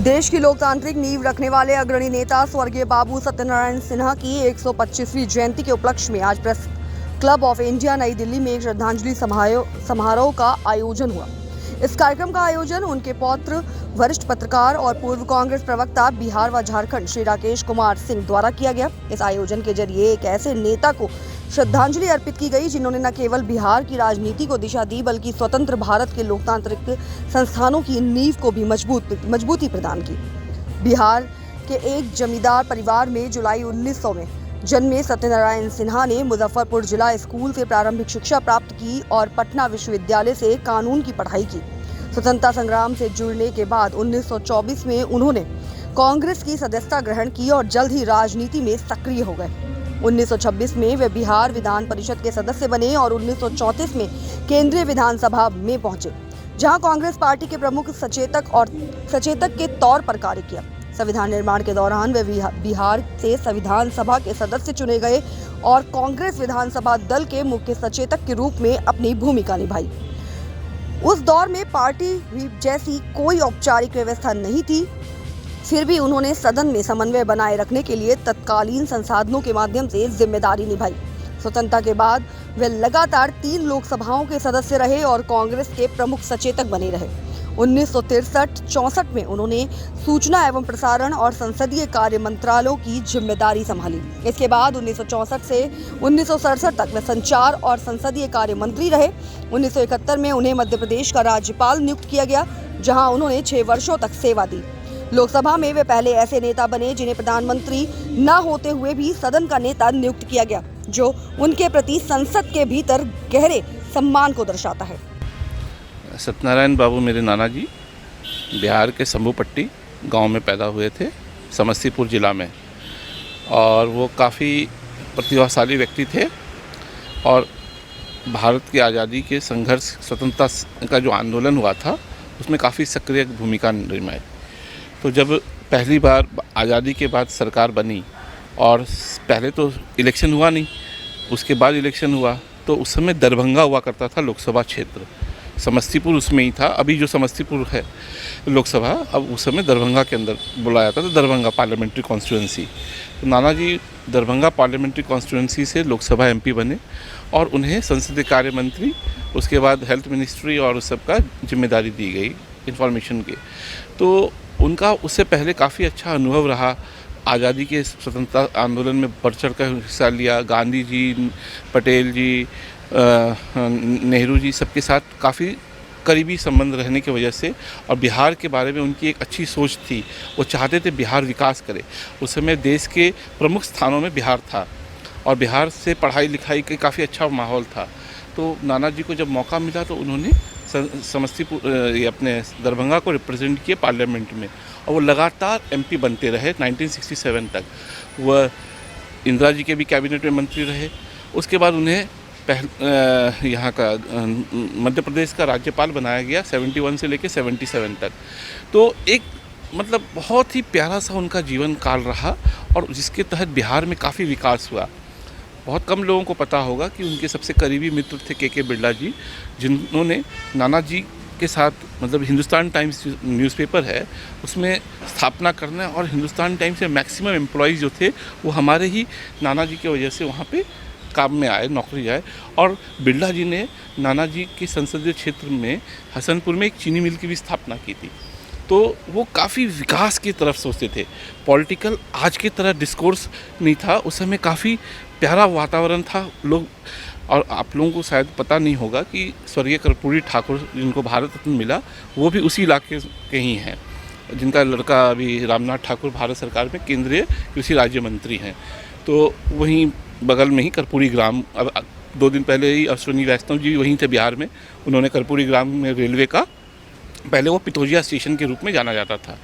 देश की लोकतांत्रिक नींव रखने वाले अग्रणी नेता स्वर्गीय बाबू सत्यनारायण सिन्हा की 125वीं जयंती के उपलक्ष्य में आज प्रेस क्लब ऑफ इंडिया नई दिल्ली में एक श्रद्धांजलि समारोह का आयोजन हुआ। इस कार्यक्रम का आयोजन उनके पौत्र वरिष्ठ पत्रकार और पूर्व कांग्रेस प्रवक्ता बिहार व झारखंड श्री राकेश कुमार सिंह द्वारा किया गया। इस आयोजन के जरिए एक ऐसे नेता को श्रद्धांजलि अर्पित की गई जिन्होंने न केवल बिहार की राजनीति को दिशा दी बल्कि स्वतंत्र भारत के लोकतांत्रिक संस्थानों की नींव को भी मजबूती प्रदान की। बिहार के एक जमींदार परिवार में जुलाई 1900 में जन्मे सत्यनारायण सिन्हा ने मुजफ्फरपुर जिला स्कूल से प्रारंभिक शिक्षा प्राप्त की और पटना विश्वविद्यालय से कानून की पढ़ाई की। स्वतंत्रता संग्राम से जुड़ने के बाद 1924 में उन्होंने कांग्रेस की सदस्यता ग्रहण की और जल्द ही राजनीति में सक्रिय हो गए। 1926 में वे बिहार विधान परिषद के सदस्य बने और 1934 में केंद्रीय विधानसभा में पहुंचे, जहां कांग्रेस पार्टी के प्रमुख सचेतक के तौर पर कार्य किया। संविधान निर्माण के दौरान वे बिहार से संविधान सभा के सदस्य चुने गए और कांग्रेस विधानसभा दल के मुख्य सचेतक के रूप में अपनी भूमिका निभाई। उस दौर में पार्टी जैसी कोई औपचारिक व्यवस्था नहीं थी, फिर भी उन्होंने सदन में समन्वय बनाए रखने के लिए तत्कालीन संसाधनों के माध्यम से जिम्मेदारी निभाई। स्वतंत्रता के बाद वे लगातार 3 लोकसभाओं के सदस्य रहे और कांग्रेस के प्रमुख सचेतक बने रहे। 1963-64 में उन्होंने सूचना एवं प्रसारण और संसदीय कार्य मंत्रालयों की जिम्मेदारी संभाली। इसके बाद 1964 से 1967 तक वे संचार और संसदीय कार्य मंत्री रहे। 1971 में उन्हें मध्य प्रदेश का राज्यपाल नियुक्त किया गया, जहां उन्होंने 6 वर्षों तक सेवा दी। लोकसभा में वे पहले ऐसे नेता बने जिन्हें प्रधानमंत्री न होते हुए भी सदन का नेता नियुक्त किया गया, जो उनके प्रति संसद के भीतर गहरे सम्मान को दर्शाता है। सत्यनारायण बाबू मेरे नाना जी बिहार के शंभूपट्टी गांव में पैदा हुए थे, समस्तीपुर ज़िला में, और वो काफ़ी प्रतिभाशाली व्यक्ति थे और भारत की आज़ादी के संघर्ष, स्वतंत्रता का जो आंदोलन हुआ था उसमें काफ़ी सक्रिय भूमिका निभाई। तो जब पहली बार आज़ादी के बाद सरकार बनी और पहले तो इलेक्शन हुआ नहीं, उसके बाद इलेक्शन हुआ, तो उस समय दरभंगा हुआ करता था लोकसभा क्षेत्र, समस्तीपुर उसमें ही था। अभी जो समस्तीपुर है लोकसभा, अब उस समय दरभंगा के अंदर बुलाया जाता था, दरभंगा पार्लियामेंट्री कॉन्स्टिट्यूंसी। तो नाना जी दरभंगा पार्लियामेंट्री कॉन्स्टिट्यूंसी से लोकसभा एमपी बने और उन्हें संसदीय कार्य मंत्री, उसके बाद हेल्थ मिनिस्ट्री और उस सब का जिम्मेदारी दी गई इंफॉर्मेशन की। तो उनका उससे पहले काफ़ी अच्छा अनुभव रहा। आज़ादी के स्वतंत्रता आंदोलन में बढ़ चढ़ कर हिस्सा लिया। गांधी जी, पटेल जी, नेहरू जी, सबके साथ काफ़ी करीबी संबंध रहने की वजह से और बिहार के बारे में उनकी एक अच्छी सोच थी। वो चाहते थे बिहार विकास करे। उस समय देश के प्रमुख स्थानों में बिहार था और बिहार से पढ़ाई लिखाई का काफ़ी अच्छा माहौल था। तो नाना जी को जब मौका मिला तो उन्होंने समस्तीपुर अपने दरभंगा को रिप्रेजेंट किए पार्लियामेंट में और वो लगातार एमपी बनते रहे 1967 तक। वह इंदिरा जी के भी कैबिनेट में मंत्री रहे। उसके बाद उन्हें यहाँ का मध्य प्रदेश का राज्यपाल बनाया गया 71 से लेकर 77 तक। तो एक मतलब बहुत ही प्यारा सा उनका जीवन काल रहा और जिसके तहत बिहार में काफ़ी विकास हुआ। बहुत कम लोगों को पता होगा कि उनके सबसे करीबी मित्र थे के बिरला जी, जिन्होंने नाना जी के साथ मतलब हिंदुस्तान टाइम्स न्यूज़पेपर है उसमें स्थापना करना और हिंदुस्तान टाइम्स के मैक्सिमम एम्प्लॉयज़ जो थे वो हमारे ही नाना जी की वजह से वहाँ पे काम में आए, नौकरी आए। और बिरला जी ने नाना जी के संसदीय क्षेत्र में हसनपुर में एक चीनी मिल की भी स्थापना की थी। तो वो काफ़ी विकास की तरफ सोचते थे। पॉलिटिकल आज की तरह डिस्कोर्स नहीं था, उस समय काफ़ी प्यारा वातावरण था। लोग, और आप लोगों को शायद पता नहीं होगा कि स्वर्गीय कर्पूरी ठाकुर जिनको भारत रत्न मिला वो भी उसी इलाके के ही हैं, जिनका लड़का अभी रामनाथ ठाकुर भारत सरकार में केंद्रीय कृषि राज्य मंत्री हैं। तो वहीं बगल में ही कर्पूरी ग्राम, अब 2 दिन पहले ही अश्विनी वैष्णव जी वहीं थे बिहार में, उन्होंने कर्पूरी ग्राम में रेलवे का, पहले वो पितोजिया स्टेशन के रूप में जाना जाता था।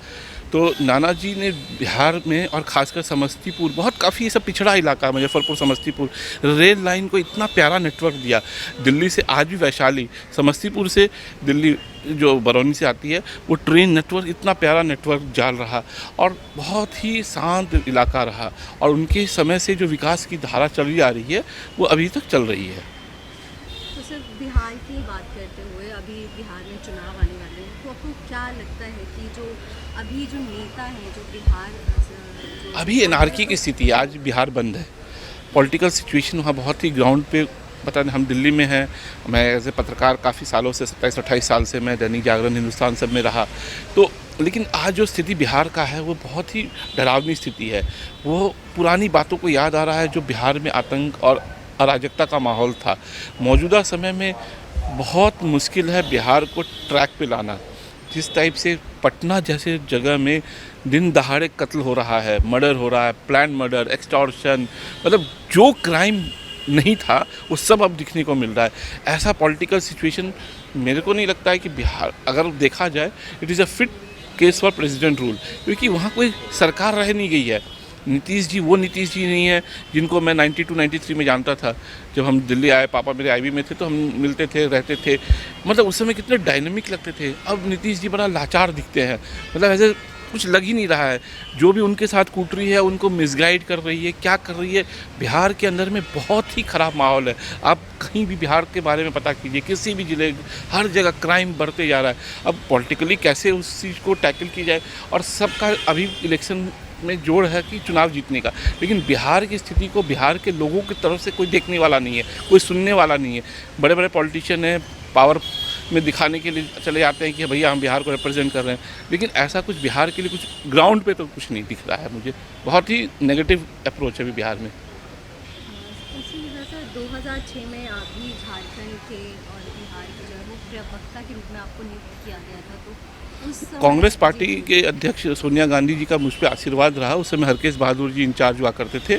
तो नाना जी ने बिहार में और ख़ासकर समस्तीपुर, बहुत काफ़ी ये सब पिछड़ा इलाका, मुजफ्फरपुर समस्तीपुर, रेल लाइन को इतना प्यारा नेटवर्क दिया। दिल्ली से आज भी वैशाली, समस्तीपुर से दिल्ली जो बरौनी से आती है, वो ट्रेन नेटवर्क इतना प्यारा नेटवर्क जाल रहा और बहुत ही शांत इलाका रहा। और उनके समय से जो विकास की धारा चली आ रही है वो अभी तक चल रही है। तो सिर्फ बिहार की बात करते हुए अभी बिहार में चुनाव आने वाले हैं, तो आपको क्या लगता है कि जो अभी जो नेता हैं जो बिहार अभी एनआरकी की स्थिति है। आज बिहार बंद है। पॉलिटिकल सिचुएशन वहाँ बहुत ही ग्राउंड पे, पता नहीं, हम दिल्ली में हैं। मैं एज ए पत्रकार काफ़ी सालों से 27-28 साल से मैं दैनिक जागरण, हिंदुस्तान सब में रहा। तो लेकिन आज जो स्थिति बिहार का है वो बहुत ही डरावनी स्थिति है। वो पुरानी बातों को याद आ रहा है जो बिहार में आतंक और अराजकता का माहौल था। मौजूदा समय में बहुत मुश्किल है बिहार को ट्रैक पे लाना। जिस टाइप से पटना जैसे जगह में दिन दहाड़े कत्ल हो रहा है, मर्डर हो रहा है, प्लान मर्डर, एक्सटॉर्शन, मतलब जो क्राइम नहीं था वो सब अब दिखने को मिल रहा है। ऐसा पॉलिटिकल सिचुएशन मेरे को नहीं लगता है कि बिहार, अगर देखा जाए, it is a fit case for president rule, क्योंकि वहाँ कोई सरकार रह नहीं गई है। नीतीश जी वो नीतीश जी नहीं है जिनको मैं 92-93 में जानता था। जब हम दिल्ली आए, पापा मेरे आईवी में थे तो हम मिलते थे, रहते थे, मतलब उस समय कितने डायनेमिक लगते थे। अब नीतीश जी बड़ा लाचार दिखते हैं, मतलब ऐसे कुछ लग ही नहीं रहा है। जो भी उनके साथ कूट रही है उनको मिसगाइड कर रही है, क्या कर रही है। बिहार के अंदर में बहुत ही ख़राब माहौल है। आप कहीं भी बिहार के बारे में पता कीजिए, किसी भी ज़िले, हर जगह क्राइम बढ़ते जा रहा है। अब पॉलिटिकली कैसे उस चीज़ को टैकल की जाए, और सबका अभी इलेक्शन में जोड़ है कि चुनाव जीतने का, लेकिन बिहार की स्थिति को बिहार के लोगों की तरफ से कोई देखने वाला नहीं है, कोई सुनने वाला नहीं है। बड़े बड़े पॉलिटिशियन हैं, पावर में दिखाने के लिए चले जाते हैं कि भैया हम बिहार को रिप्रेजेंट कर रहे हैं, लेकिन ऐसा कुछ बिहार के लिए कुछ ग्राउंड पे तो कुछ नहीं दिख रहा है मुझे। बहुत ही नेगेटिव अप्रोच है अभी बिहार में। इसी वजह से 2006 में आप भी झारखंड के और बिहार के जो है वो प्रवक्ता के रूप में आपको नियुक्त किया गया था, तो उस समय कांग्रेस पार्टी के अध्यक्ष सोनिया गांधी जी का मुझ पर आशीर्वाद रहा। उस समय हरकेश बहादुर जी इंचार्ज हुआ करते थे,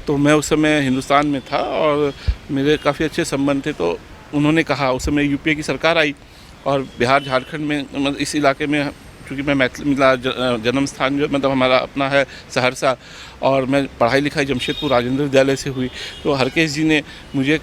तो मैं उस समय हिंदुस्तान में था और मेरे काफ़ी अच्छे संबंध थे। तो उन्होंने कहा, उस समय यूपीए की सरकार आई और बिहार झारखंड में, मतलब इस इलाके में, क्योंकि मैं मेरा जन्म स्थान जो मतलब हमारा अपना है सहरसा, और मैं पढ़ाई लिखाई जमशेदपुर राजेंद्र विद्यालय से हुई। तो हरकेश जी ने मुझे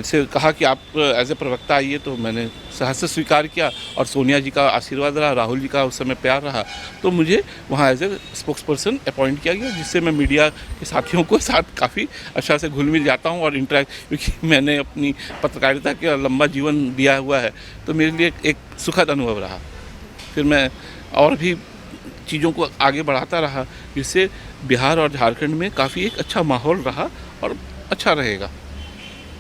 से कहा कि आप एज ए प्रवक्ता आइए, तो मैंने सहर्ष स्वीकार किया और सोनिया जी का आशीर्वाद रहा, राहुल जी का उस समय प्यार रहा, तो मुझे वहाँ as a spokesperson appoint किया गया, जिससे मैं मीडिया के साथियों को साथ काफ़ी अच्छा से घुल मिल जाता हूँ और इंटरेक्ट, क्योंकि मैंने अपनी पत्रकारिता का लंबा जीवन दिया हुआ है, तो मेरे लिए एक सुखद अनुभव रहा। फिर मैं और भी चीज़ों को आगे बढ़ाता रहा, जिससे बिहार और झारखंड में काफ़ी एक अच्छा माहौल रहा और अच्छा रहेगा।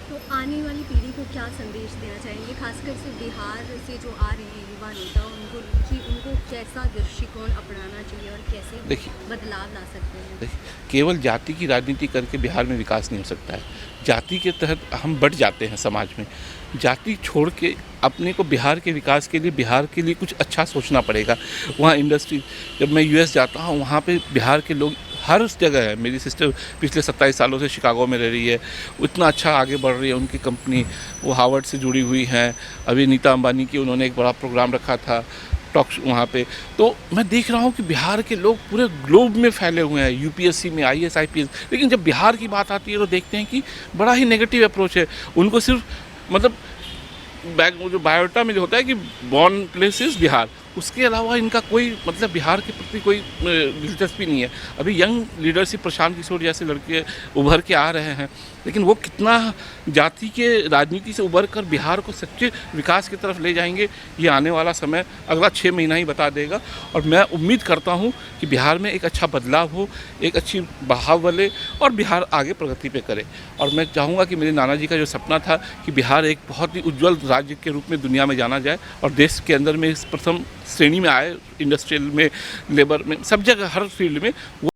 तो आने वाली पीढ़ी को क्या संदेश देना चाहेंगे, खासकर से बिहार से जो आ रहे हैं युवा नेता, उनको कि उनको कैसा दृष्टिकोण अपनाना चाहिए और कैसे देखिए, बदलाव ला सकते हैं? केवल जाति की राजनीति करके बिहार में विकास नहीं हो सकता है। जाति के तहत हम बढ़ जाते हैं समाज में। जाति छोड़ के अपने को बिहार के विकास के लिए, बिहार के लिए कुछ अच्छा सोचना पड़ेगा। वहाँ इंडस्ट्री, जब मैं यूएस जाता हूँ वहाँ पे बिहार के लोग हर उस जगह है। मेरी सिस्टर पिछले 27 सालों से शिकागो में रह रही है, उतना अच्छा आगे बढ़ रही है उनकी कंपनी, वो हार्वर्ड से जुड़ी हुई हैं। अभी नीता अंबानी की उन्होंने एक बड़ा प्रोग्राम रखा था, टॉक वहाँ पे। तो मैं देख रहा हूँ कि बिहार के लोग पूरे ग्लोब में फैले हुए हैं, यूपीएससी में, आईएएस आईपीएस, लेकिन जब बिहार की बात आती है तो देखते हैं कि बड़ा ही नेगेटिव अप्रोच है। उनको सिर्फ मतलब जो बायोडाटा में जो होता है कि बॉर्न प्लेस इज बिहार, उसके अलावा इनका कोई मतलब बिहार के प्रति कोई दिलचस्पी नहीं है। अभी यंग लीडरशिप प्रशांत किशोर जैसे लड़के उभर के आ रहे हैं, लेकिन वो कितना जाति के राजनीति से उभर कर बिहार को सच्चे विकास की तरफ ले जाएंगे, ये आने वाला समय अगला 6 महीना ही बता देगा। और मैं उम्मीद करता हूँ कि बिहार में एक अच्छा बदलाव हो, एक अच्छी बहाव बने और बिहार आगे प्रगति पे करे। और मैं चाहूँगा कि मेरे नाना जी का जो सपना था कि बिहार एक बहुत ही उज्जवल राज्य के रूप में दुनिया में जाना जाए और देश के अंदर में इस प्रथम श्रेणी में आए, इंडस्ट्रियल में, लेबर में, सब जगह, हर फील्ड में।